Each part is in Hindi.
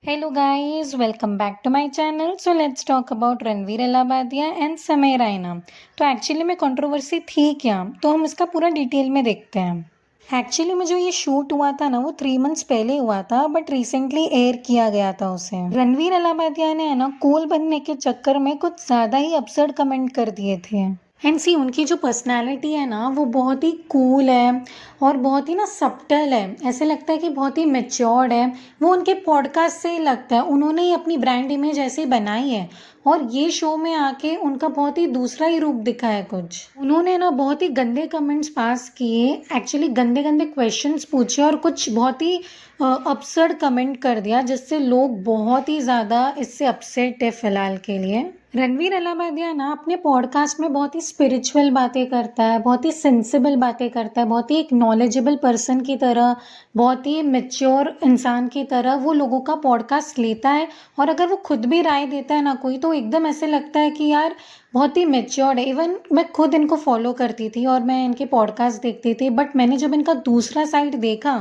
Hello guys, welcome back to my channel. So let's talk about Ranveer Allahbadia and Samay Raina. तो एक्चुअली में कंट्रोवर्सी थी क्या, तो हम इसका पूरा डिटेल में देखते हैं। एक्चुअली में जो ये शूट हुआ था ना, वो 3 मंथ्स पहले हुआ था, बट रिसेंटली एयर किया गया था उसे। रणवीर अलाहाबादिया ने है ना कूल बनने के चक्कर में कुछ ज़्यादा ही अपसर्ड कमेंट कर दिए थे। एंड सी उनकी जो पर्सनालिटी है ना, वो बहुत ही कूल है और बहुत ही ना सब्टल है। ऐसे लगता है कि बहुत ही मेच्योर्ड है। वो उनके पॉडकास्ट से ही लगता है, उन्होंने ही अपनी ब्रांड इमेज ऐसे ही बनाई है। और ये शो में आके उनका बहुत ही दूसरा ही रूप दिखा है कुछ। उन्होंने ना बहुत ही गंदे कमेंट्स पास किए, एक्चुअली गंदे गंदे क्वेश्चंस पूछे और कुछ बहुत ही अपसर्ड कमेंट कर दिया, जिससे लोग बहुत ही ज़्यादा इससे अपसेट है फिलहाल के लिए। रणवीर अलाहाबादिया ना अपने पॉडकास्ट में बहुत ही स्पिरिचुअल बातें करता है, बहुत ही सेंसिबल बातें करता है, बहुत ही एक नॉलेजेबल पर्सन की तरह, बहुत ही मेच्योर इंसान की तरह वो लोगों का पॉडकास्ट लेता है। और अगर वो खुद भी राय देता है ना कोई, तो एकदम ऐसे लगता है कि यार बहुत ही मेच्योर्ड है। इवन मैं खुद इनको फॉलो करती थी और मैं इनके पॉडकास्ट देखती थी, बट मैंने जब इनका दूसरा साइड देखा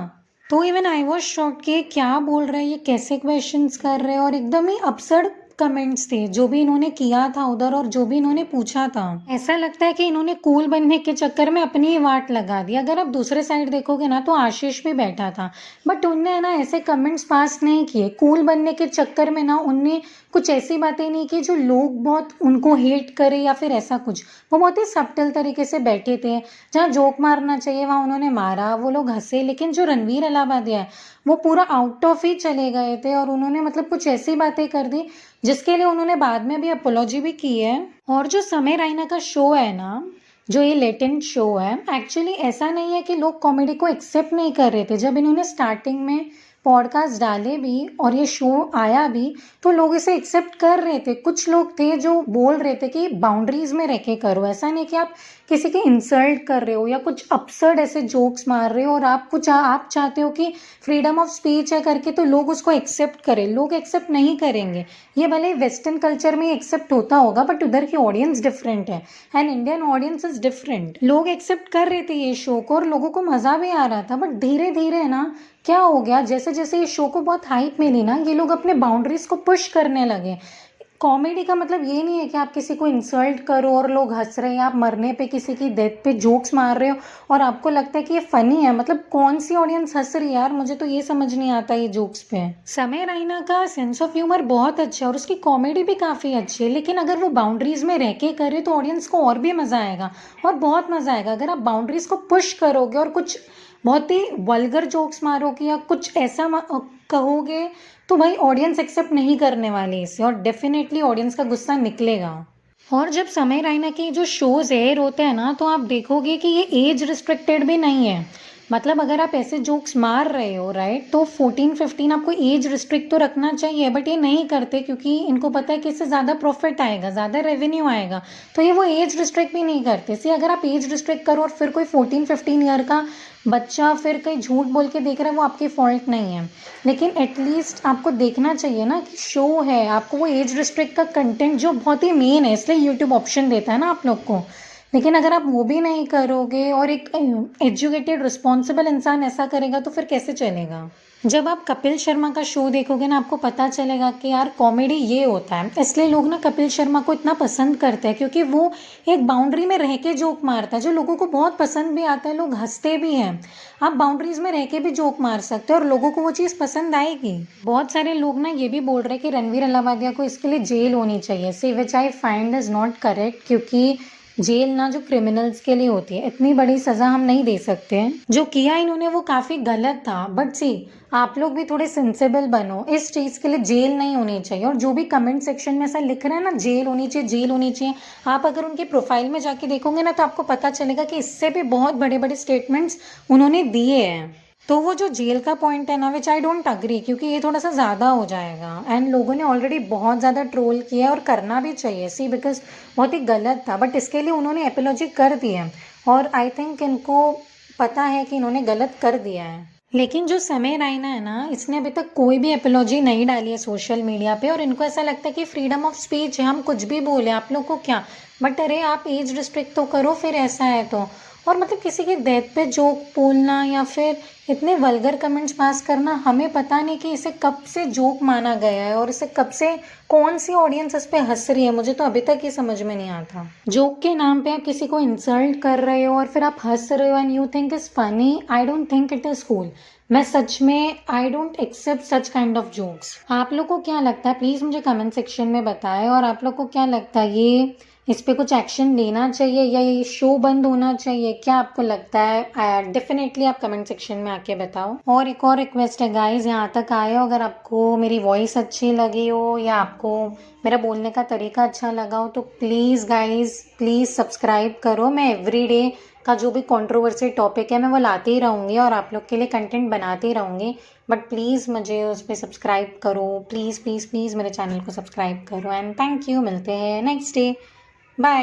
तो इवन आई वॉज शॉक्ड कि ये क्या बोल रहे हैं, ये कैसे क्वेश्चंस कर रहे हैं। और एकदम ही अपसर्ड कमेंट्स थे जो भी इन्होंने किया था उधर और जो भी इन्होंने पूछा था। ऐसा लगता है कि इन्होंने कूल बनने के चक्कर में अपनी ही वाट लगा दी। अगर आप दूसरे साइड देखोगे ना, तो आशीष भी बैठा था, बट उनने ना ऐसे कमेंट्स पास नहीं किए। कूल बनने के चक्कर में ना उनने कुछ ऐसी बातें नहीं की जो लोग बहुत उनको हेट करे या फिर ऐसा कुछ। वो बहुत ही सब्टल तरीके से बैठे थे। जहाँ जोक मारना चाहिए वहाँ उन्होंने मारा, वो लोग हंसे। लेकिन जो रणवीर अलाहाबादिया है, वो पूरा आउट ऑफ ही चले गए थे और उन्होंने मतलब कुछ ऐसी बातें कर दी जिसके लिए उन्होंने बाद में भी अपोलॉजी भी की है। और जो समय रैना का शो है ना, जो ये लेटेंट शो है, एक्चुअली ऐसा नहीं है कि लोग कॉमेडी को एक्सेप्ट नहीं कर रहे थे। जब इन्होंने स्टार्टिंग में पॉडकास्ट डाले भी और ये शो आया भी, तो लोग इसे एक्सेप्ट कर रहे थे। कुछ लोग थे जो बोल रहे थे कि बाउंड्रीज में रह के करो, ऐसा नहीं कि आप किसी की इंसल्ट कर रहे हो या कुछ अपसर्ड ऐसे जोक्स मार रहे हो और आप चाहते हो कि फ्रीडम ऑफ स्पीच है करके तो लोग उसको एक्सेप्ट करें। लोग एक्सेप्ट नहीं करेंगे। ये भले वेस्टर्न कल्चर में एक्सेप्ट होता होगा, बट उधर की ऑडियंस डिफरेंट है and Indian audience is different. लोग एक्सेप्ट कर रहे थे ये शो को और लोगों को मजा भी आ रहा था, बट धीरे धीरे ना क्या हो गया, जैसे जैसे ये शो को बहुत हाइप मिली ना, ये लोग अपने बाउंड्रीज को पुश करने लगे। कॉमेडी का मतलब ये नहीं है कि आप किसी को इंसल्ट करो और लोग हंस रहे हैं, आप मरने पे किसी की डेथ पे जोक्स मार रहे हो और आपको लगता है कि ये फनी है। मतलब कौन सी ऑडियंस हंस रही है यार, मुझे तो ये समझ नहीं आता ये जोक्स पे। समय रैना का सेंस ऑफ ह्यूमर बहुत अच्छा है और उसकी कॉमेडी भी काफ़ी अच्छी है, लेकिन अगर वो बाउंड्रीज में रह के करे तो ऑडियंस को और भी मज़ा आएगा और बहुत मज़ा आएगा। अगर आप बाउंड्रीज को पुश करोगे और कुछ बहुत ही वल्गर जोक्स मारोगे या कुछ ऐसा कहोगे, तो भाई ऑडियंस एक्सेप्ट नहीं करने वाली इसे और डेफिनेटली ऑडियंस का गुस्सा निकलेगा। और जब समय रैना के जो शोज एयर होते हैं ना, तो आप देखोगे कि ये एज रिस्ट्रिक्टेड भी नहीं है। मतलब अगर आप ऐसे जोक्स मार रहे हो राइट, तो 14-15 आपको एज रिस्ट्रिक्ट तो रखना चाहिए, बट ये नहीं करते क्योंकि इनको पता है कि इससे ज़्यादा प्रॉफिट आएगा, ज़्यादा रेवेन्यू आएगा, तो ये वो एज रिस्ट्रिक्ट भी नहीं करते। सी अगर आप एज रिस्ट्रिक्ट करो और फिर कोई 14-15 ईयर का बच्चा फिर कहीं झूठ बोल के देख रहा है, वो आपकी फॉल्ट नहीं है। लेकिन एटलीस्ट आपको देखना चाहिए ना कि शो है, आपको वो एज रिस्ट्रिक्ट का कंटेंट जो बहुत ही मेन है, इसलिए यूट्यूब ऑप्शन देता है ना आप लोग को। लेकिन अगर आप वो भी नहीं करोगे और एक एजुकेटेड रिस्पॉन्सिबल इंसान ऐसा करेगा, तो फिर कैसे चलेगा। जब आप कपिल शर्मा का शो देखोगे ना, आपको पता चलेगा कि यार कॉमेडी ये होता है। इसलिए लोग ना कपिल शर्मा को इतना पसंद करते हैं, क्योंकि वो एक बाउंड्री में रह के जोक मारता है जो लोगों को बहुत पसंद भी आता है, लोग हंसते भी हैं। आप बाउंड्रीज में रह के भी जोक मार सकते हो और लोगों को वो चीज़ पसंद आएगी। बहुत सारे लोग ना ये भी बोल रहे हैं कि रणवीर अलाहाबादिया को इसके लिए जेल होनी चाहिए, C which I find is not correct, क्योंकि जेल ना जो क्रिमिनल्स के लिए होती है, इतनी बड़ी सज़ा हम नहीं दे सकते हैं। जो किया इन्होंने वो काफ़ी गलत था, बट सी आप लोग भी थोड़े सेंसेबल बनो, इस चीज़ के लिए जेल नहीं होनी चाहिए। और जो भी कमेंट सेक्शन में ऐसा लिख रहे हैं ना, जेल होनी चाहिए, जेल होनी चाहिए, आप अगर उनके प्रोफाइल में जाके देखोगे ना, तो आपको पता चलेगा कि इससे भी बहुत बड़े बड़े स्टेटमेंट्स उन्होंने दिए हैं। तो वो जो जेल का पॉइंट है ना, विच आई डोंट अग्री, क्योंकि ये थोड़ा सा ज़्यादा हो जाएगा एंड लोगों ने ऑलरेडी बहुत ज़्यादा ट्रोल किया है और करना भी चाहिए, सी बिकॉज बहुत ही गलत था। बट इसके लिए उन्होंने एपोलॉजी कर दी है और आई थिंक इनको पता है कि इन्होंने गलत कर दिया है। लेकिन जो समय रैना है ना, इसने अभी तक कोई भी एपोलॉजी नहीं डाली है सोशल मीडिया पे और इनको ऐसा लगता है कि फ्रीडम ऑफ स्पीच है, हम कुछ भी बोले, आप लोग को क्या। बट अरे आप एज रिस्ट्रिक्ट तो करो फिर, ऐसा है तो। और मतलब किसी की डेथ पे जोक बोलना या फिर इतने वल्गर कमेंट्स पास करना, हमें पता नहीं कि इसे कब से जोक माना गया है और इसे कब से कौन सी ऑडियंस इस पे हंस रही है। मुझे तो अभी तक ये समझ में नहीं आता। जोक के नाम पे आप किसी को इंसल्ट कर रहे हो और फिर आप हंस रहे हो and you think is funny. I don't think it is cool. मैं सच में I don't accept such kind of jokes. आप लोग को क्या लगता है, प्लीज़ मुझे कमेंट सेक्शन में बताएं। और आप लोग को क्या लगता है, ये इस पे कुछ एक्शन लेना चाहिए या ये शो बंद होना चाहिए? क्या आपको लगता है? डेफिनेटली आप कमेंट सेक्शन में आके बताओ। और एक और रिक्वेस्ट है गाइज, यहाँ तक आए हो, अगर आपको मेरी वॉइस अच्छी लगी हो या आपको मेरा बोलने का तरीका अच्छा लगा हो तो प्लीज़ गाइज प्लीज़ सब्सक्राइब करो। मैं एवरीडे का जो भी कंट्रोवर्सी टॉपिक है मैं वो लाती ही रहूँगी और आप लोग के लिए कंटेंट बनाती ही रहूँगी। बट प्लीज़ मुझे उस पर सब्सक्राइब करो, प्लीज़ प्लीज़ प्लीज़ मेरे चैनल को सब्सक्राइब करो। And thank you. मिलते हैं नेक्स्ट डे। बाय।